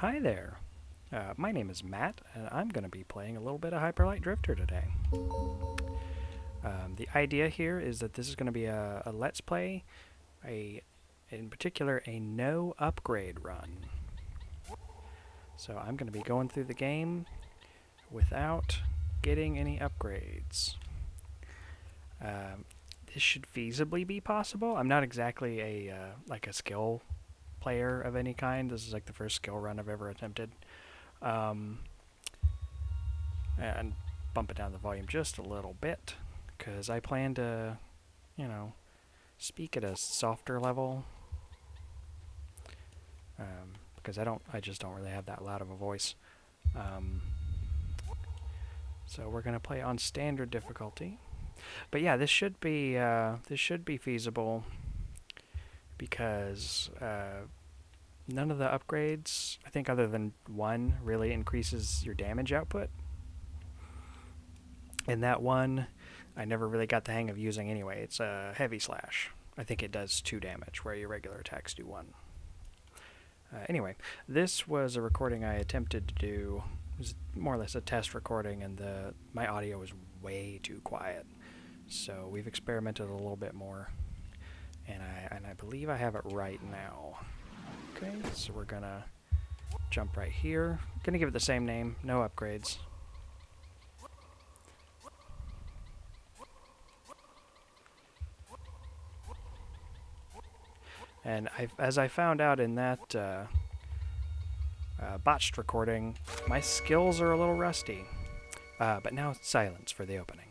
Hi there. My name is Matt, and I'm going to be playing a little bit of Hyperlight Drifter today. The idea here is that this is going to be a Let's Play, in particular, a no upgrade run. So I'm going to be going through the game without getting any upgrades. This should feasibly be possible. I'm not exactly a skill player of any kind. This is like the first skill run I've ever attempted. And bump it down the volume just a little bit, because I plan to, speak at a softer level. Because I just don't really have that loud of a voice. So we're gonna play on standard difficulty. But yeah, this should be feasible because none of the upgrades, I think, other than one, really increases your damage output. And that one, I never really got the hang of using anyway. It's a heavy slash. I think it does 2 damage, where your regular attacks do 1. Anyway, this was a recording I attempted to do. It was more or less a test recording, and my audio was way too quiet. So we've experimented a little bit more, and I believe I have it right now. Okay, so we're gonna jump right here. Gonna give it the same name, no upgrades. And as I found out in that botched recording, my skills are a little rusty. But now silence for the opening.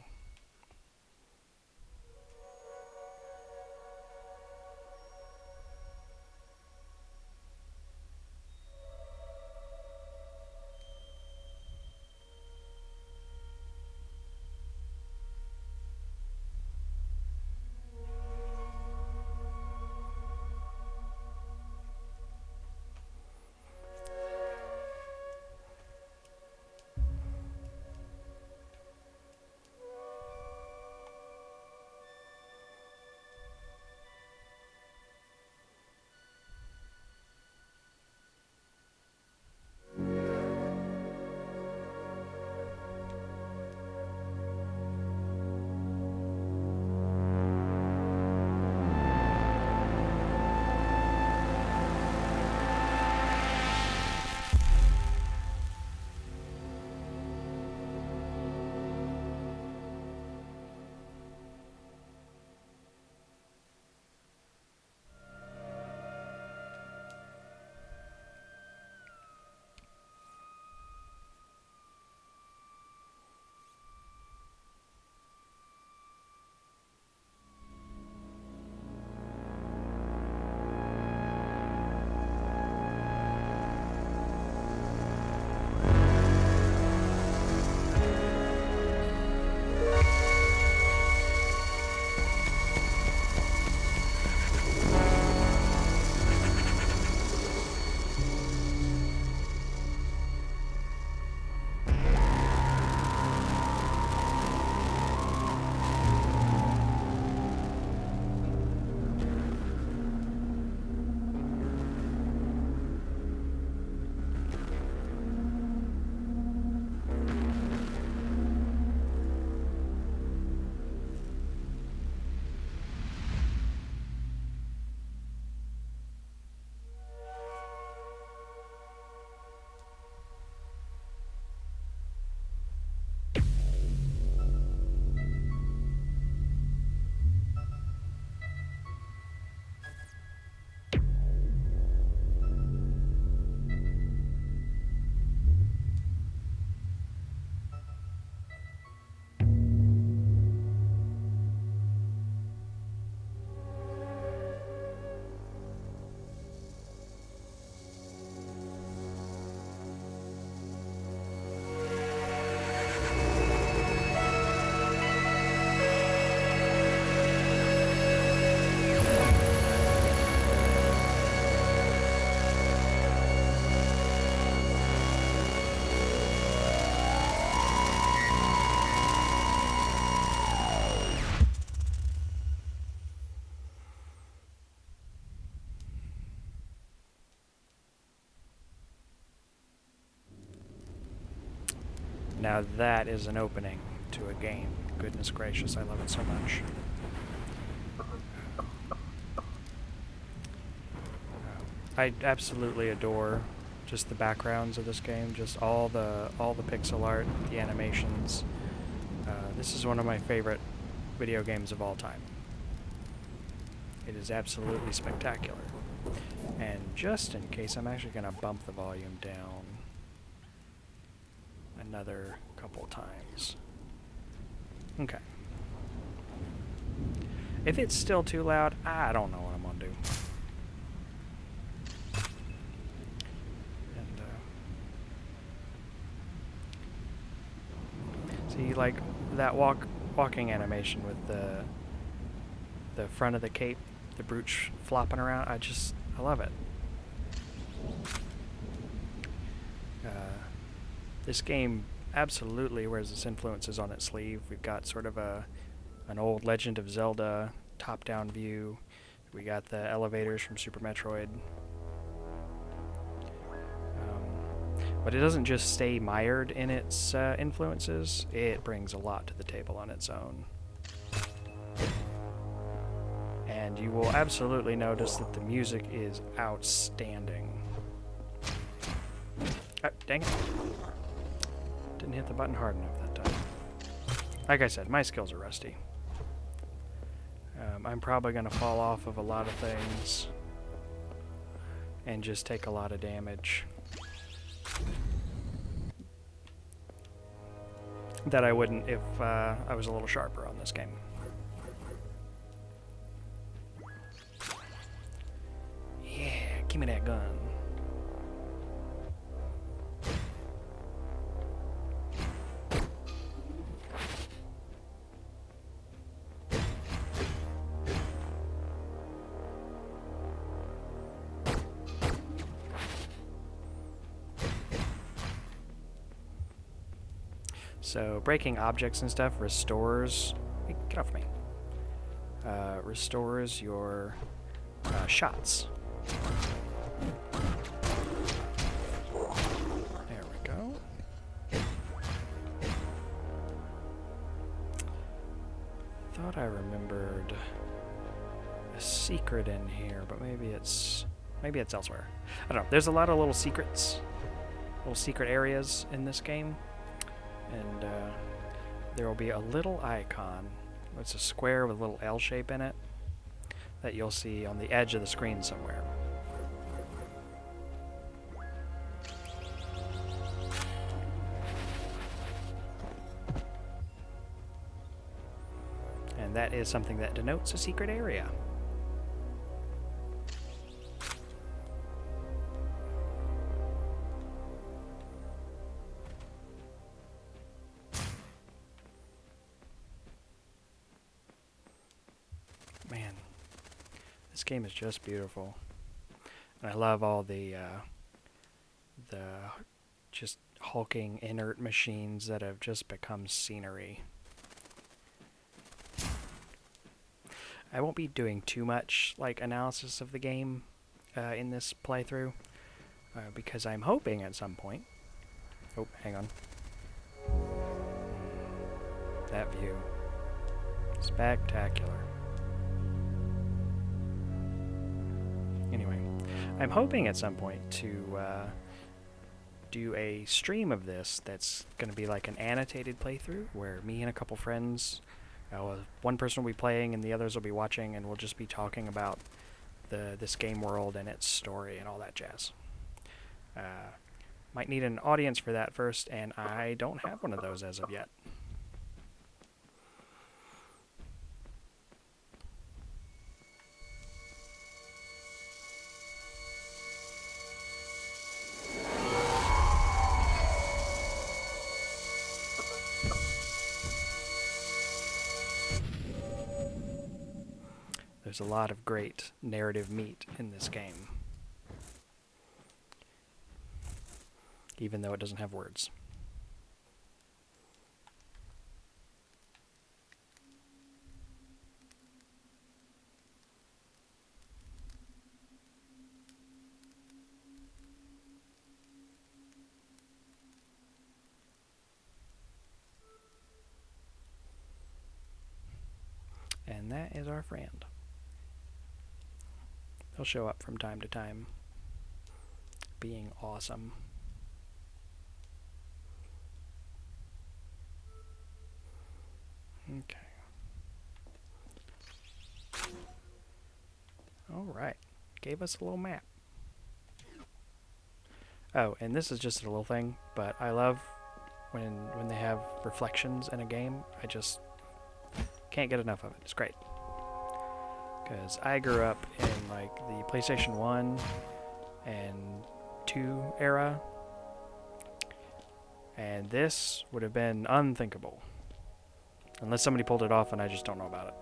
Now that is an opening to a game. Goodness gracious, I love it so much. I absolutely adore just the backgrounds of this game, just all the pixel art, the animations. This is one of my favorite video games of all time. It is absolutely spectacular. And just in case, I'm actually going to bump the volume down another couple times. Okay. If it's still too loud, I don't know what I'm going to do. See, like that walking animation with the front of the cape, the brooch flopping around. I love it. This game absolutely wears its influences on its sleeve. We've got sort of an old Legend of Zelda top-down view. We got the elevators from Super Metroid. But it doesn't just stay mired in its influences. It brings a lot to the table on its own. And you will absolutely notice that the music is outstanding. Oh, dang it. Didn't hit the button hard enough that time. Like I said, my skills are rusty. I'm probably going to fall off of a lot of things and just take a lot of damage that I wouldn't if I was a little sharper on this game. Yeah, give me that gun. So breaking objects and stuff restores... Hey, get off me. Restores your shots. There we go. Thought I remembered a secret in here, but maybe it's elsewhere. I don't know. There's a lot of little secrets, little secret areas in this game. And there will be a little icon. It's a square with a little L shape in it that you'll see on the edge of the screen somewhere. And that is something that denotes a secret area. Man, this game is just beautiful, and I love all the just hulking inert machines that have just become scenery. I won't be doing too much like analysis of the game in this playthrough because I'm hoping at some point. Oh, hang on. That view, spectacular. Anyway, I'm hoping at some point to do a stream of this that's going to be like an annotated playthrough where me and a couple friends, one person will be playing and the others will be watching, and we'll just be talking about this game world and its story and all that jazz. Might need an audience for that first, and I don't have one of those as of yet. There's a lot of great narrative meat in this game, even though it doesn't have words. that is our friend. They'll show up from time to time, being awesome. Okay. Alright. Gave us a little map. Oh, and this is just a little thing, but I love when they have reflections in a game. I just can't get enough of it. It's great. Because I grew up in like the PlayStation 1 and 2 era, and this would have been unthinkable. Unless somebody pulled it off and I just don't know about it.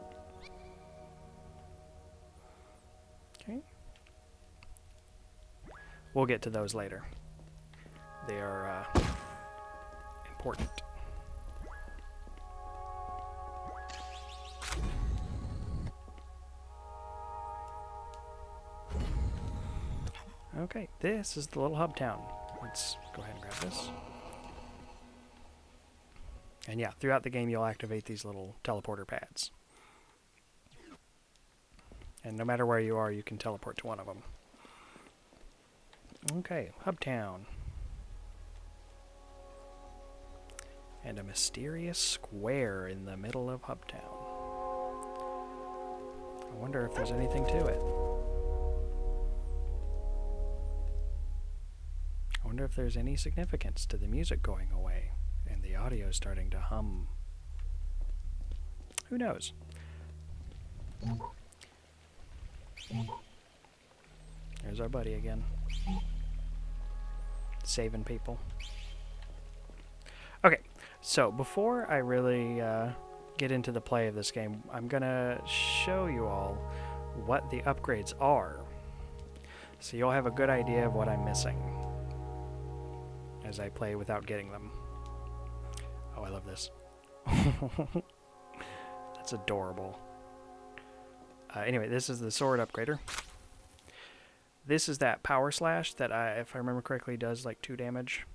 Okay. We'll get to those later. They are important. Okay, this is the little hub town. Let's go ahead and grab this. And yeah, throughout the game you'll activate these little teleporter pads. And no matter where you are, you can teleport to one of them. Okay, hub town. And a mysterious square in the middle of hub town. I wonder if there's anything to it. I wonder if there's any significance to the music going away and the audio starting to hum. Who knows? There's our buddy again. Saving people. Okay, so before I really get into the play of this game, I'm gonna show you all what the upgrades are, so you'll have a good idea of what I'm missing as I play without getting them. Oh, I love this. That's adorable. Anyway, this is the sword upgrader. This is that power slash that, if I remember correctly, does like 2 damage.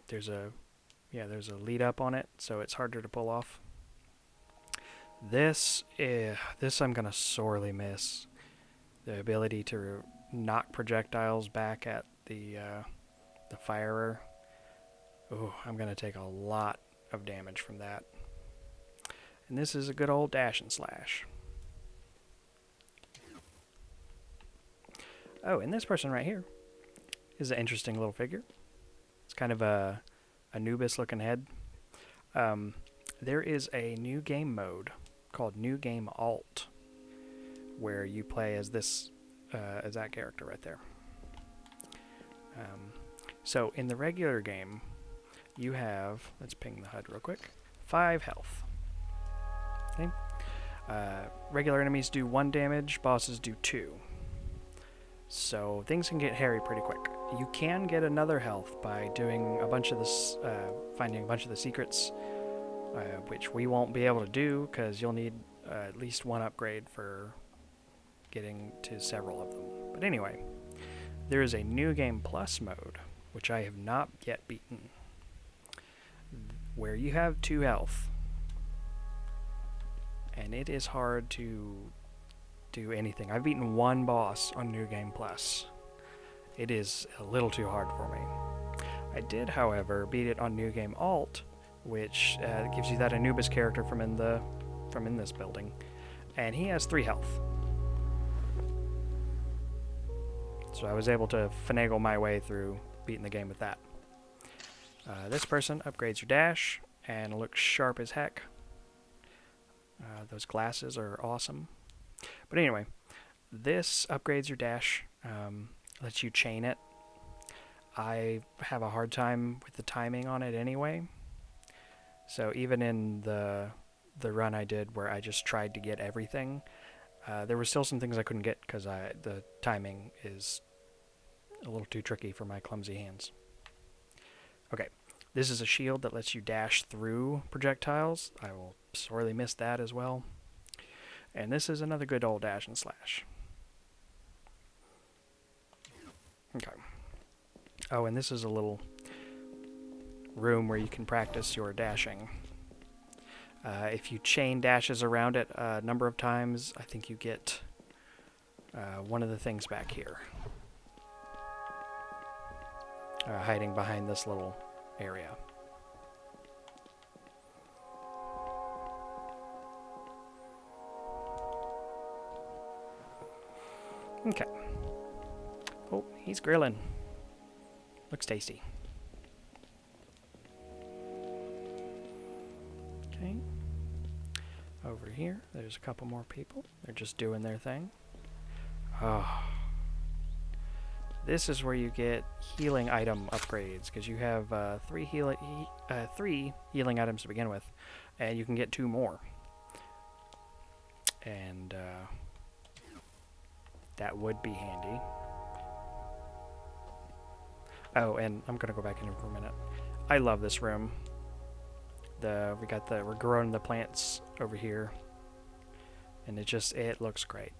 There's a lead up on it, so it's harder to pull off. This I'm gonna sorely miss. The ability to knock projectiles back at the firer. Oh, I'm gonna take a lot of damage from that. And this is a good old dash and slash. Oh, and this person right here is an interesting little figure. It's kind of a Anubis-looking head. There is a new game mode called New Game Alt, where you play as that character right there. So in the regular game, you have, let's ping the HUD real quick, 5 health. Okay. Regular enemies do 1 damage, bosses do 2. So things can get hairy pretty quick. You can get another health by doing a bunch of this, finding a bunch of the secrets, which we won't be able to do because you'll need at least 1 upgrade for getting to several of them. But anyway, there is a New Game Plus mode, which I have not yet beaten, where you have 2 health. And it is hard to do anything. I've beaten 1 boss on New Game Plus. It is a little too hard for me. I did, however, beat it on New Game Alt, which gives you that Anubis character from in this building, and he has 3 health. So I was able to finagle my way through beating the game with that. This person upgrades your dash and looks sharp as heck. Those glasses are awesome. But anyway, this upgrades your dash, lets you chain it. I have a hard time with the timing on it anyway. So even in the run I did where I just tried to get everything, there were still some things I couldn't get because the timing is a little too tricky for my clumsy hands. Okay, this is a shield that lets you dash through projectiles. I will sorely miss that as well. And this is another good old dash and slash. Okay. Oh, and this is a little room where you can practice your dashing. If you chain dashes around it a number of times, I think you get one of the things back here. Hiding behind this little area. Okay. Oh, he's grilling. Looks tasty. Okay. Over here, there's a couple more people. They're just doing their thing. Oh. This is where you get healing item upgrades, because you have three healing items to begin with, and you can get 2 more. And that would be handy. Oh, and I'm gonna go back in here for a minute. I love this room. We're growing the plants over here, and it looks great.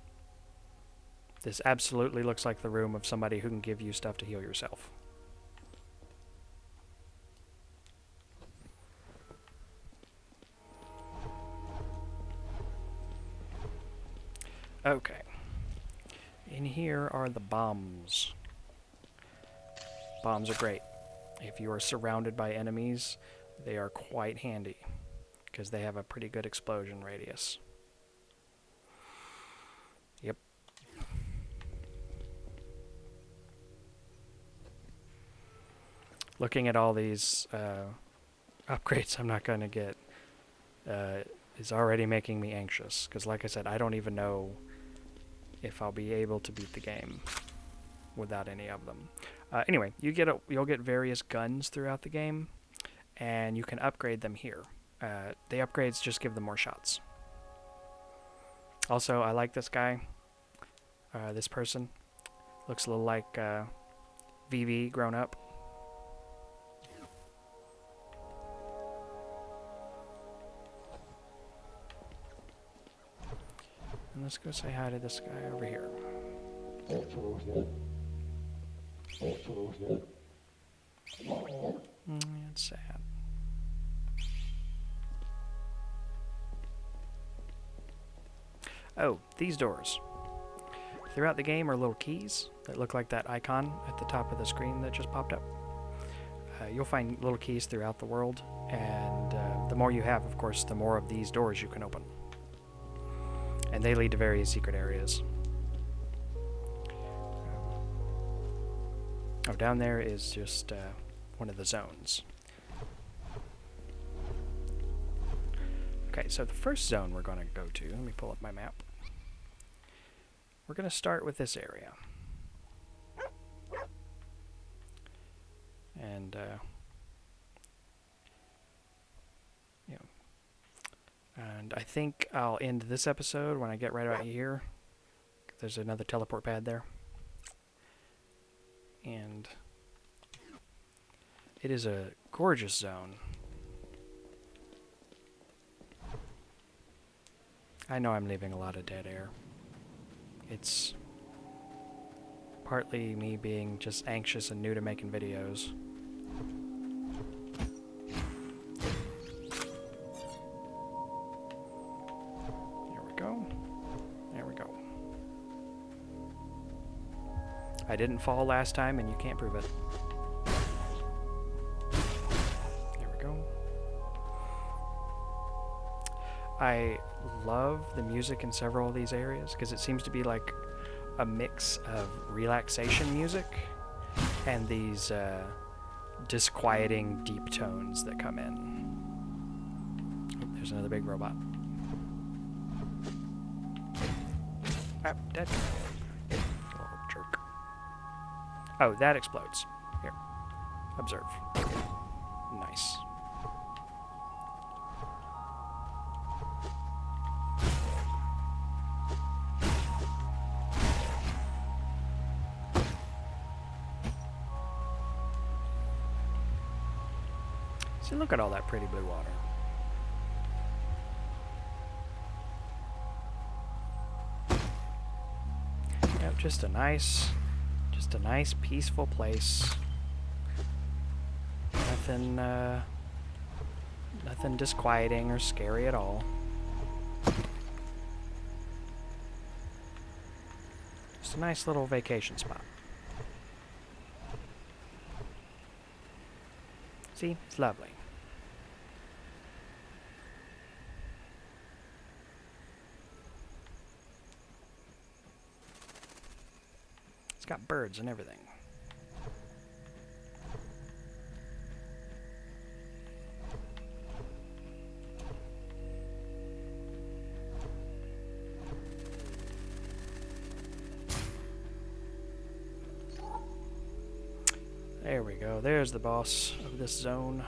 This absolutely looks like the room of somebody who can give you stuff to heal yourself. Okay. In here are the bombs. Bombs are great. If you are surrounded by enemies, they are quite handy, because they have a pretty good explosion radius. Yep. Looking at all these upgrades I'm not going to get is already making me anxious, because like I said, I don't even know if I'll be able to beat the game without any of them. Anyway, you'll get various guns throughout the game, and you can upgrade them here. The upgrades just give them more shots. Also, I like this guy. This person looks a little like VV grown up. And let's go say hi to this guy over here. It's sad. Oh, these doors. Throughout the game are little keys that look like that icon at the top of the screen that just popped up. You'll find little keys throughout the world, and the more you have, of course, the more of these doors you can open. And they lead to various secret areas. Oh, down there is just one of the zones. Okay, so the first zone we're going to go to, let me pull up my map. We're going to start with this area. And, and I think I'll end this episode when I get right about here. There's another teleport pad there. And it is a gorgeous zone. I know I'm leaving a lot of dead air. It's partly me being just anxious and new to making videos. There we go. There we go. I didn't fall last time, and you can't prove it. There we go. I love the music in several of these areas, because it seems to be like a mix of relaxation music and these disquieting deep tones that come in. Oh, there's another big robot. Ah, dead. Oh, jerk. Oh, that explodes. Here. Observe. Nice. See, look at all that pretty blue water. Yep, just a nice peaceful place. Nothing disquieting or scary at all. Just a nice little vacation spot. See? It's lovely. It's got birds and everything. There we go. There's the boss of this zone.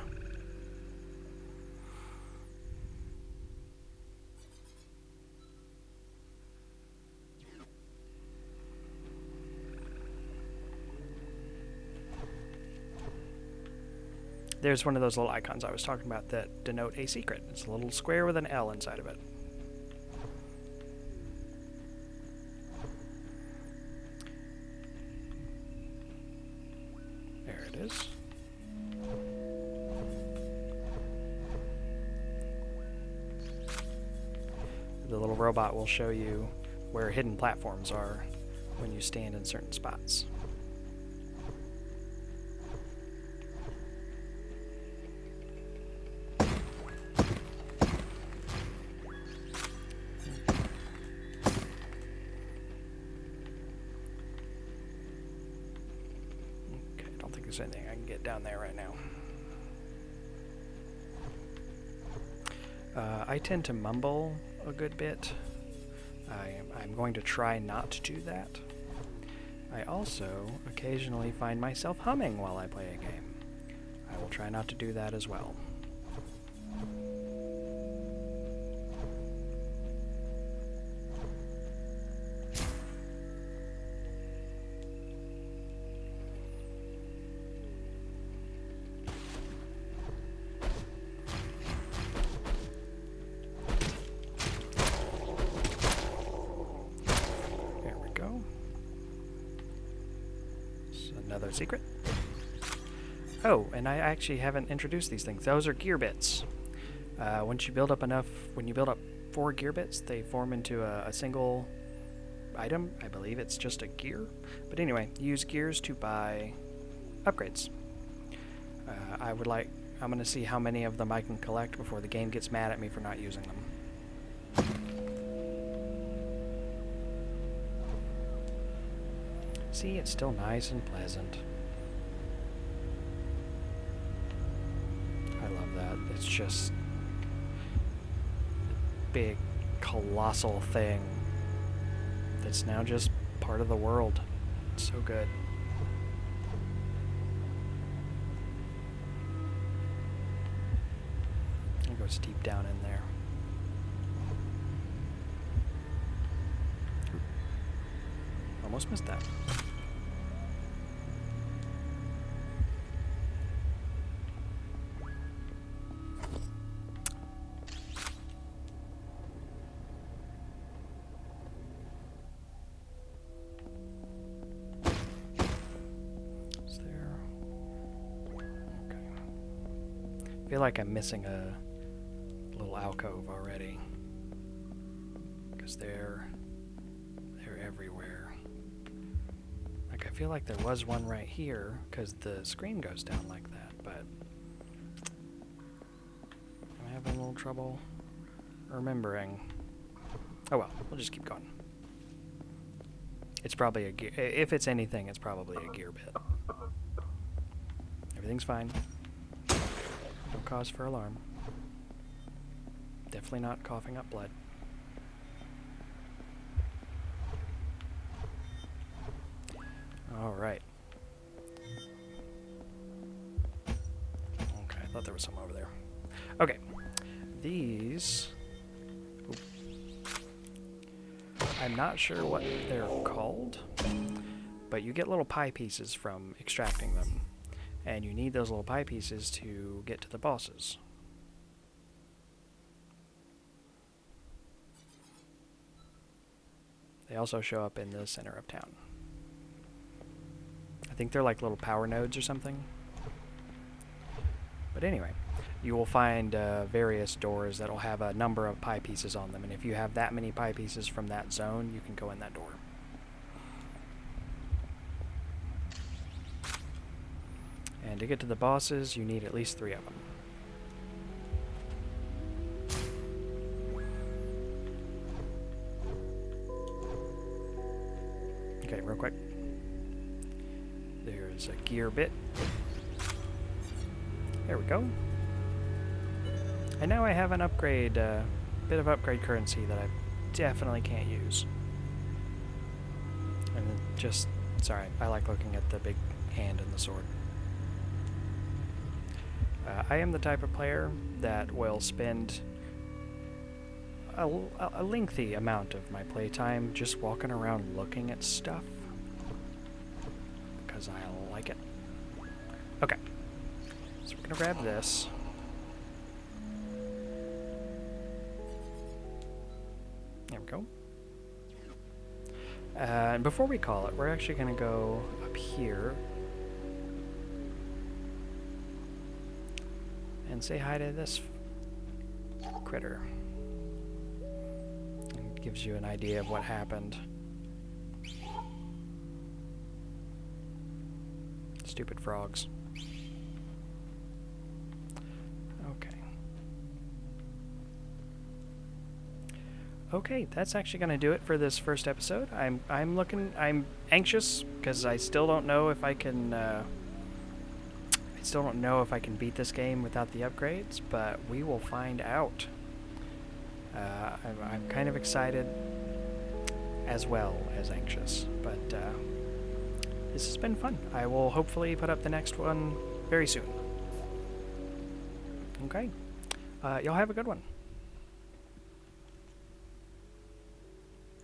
There's one of those little icons I was talking about that denote a secret. It's a little square with an L inside of it. There it is. The little robot will show you where hidden platforms are when you stand in certain spots. There's anything I can get down there right now. I tend to mumble a good bit. I'm going to try not to do that. I also occasionally find myself humming while I play a game. I will try not to do that as well. Another secret. Oh, and I actually haven't introduced these things. Those are gear bits. Once you build up enough, when you build up 4 gear bits, they form into a single item. I believe it's just a gear. But anyway, use gears to buy upgrades. I'm going to see how many of them I can collect before the game gets mad at me for not using them. See, it's still nice and pleasant. I love that. It's just a big, colossal thing that's now just part of the world. It's so good. It goes deep down in there. Almost missed that. Is there? Okay. I feel like I'm missing a little alcove already, because they're everywhere. Like, I feel like there was one right here, because the screen goes down like that, but I'm having a little trouble remembering. Oh well, we'll just keep going. It's probably a gear. If it's anything, it's probably a gear bit. Everything's fine. No cause for alarm. Definitely not coughing up blood. Alright. Okay, I thought there was some over there. Okay. These... Oop. I'm not sure what they're called, but you get little pie pieces from extracting them. And you need those little pie pieces to get to the bosses. They also show up in the center of town. I think they're like little power nodes or something. But anyway, you will find various doors that will have a number of pie pieces on them, and if you have that many pie pieces from that zone, you can go in that door. And to get to the bosses, you need at least 3 of them. Okay, real quick. There's a gear bit. There we go. And now I have an upgrade, bit of upgrade currency that I definitely can't use. And then just, sorry, I like looking at the big hand and the sword. I am the type of player that will spend a lengthy amount of my playtime just walking around looking at stuff. Because I like it. Okay. So we're going to grab this. There we go. And before we call it, we're actually going to go up here and say hi to this critter. It gives you an idea of what happened. Stupid frogs. Okay. Okay, that's actually going to do it for this first episode. I'm anxious because I still don't know if I can beat this game without the upgrades, but we will find out. I'm kind of excited as well as anxious, but this has been fun. I will hopefully put up the next one very soon. Okay. Y'all have a good one.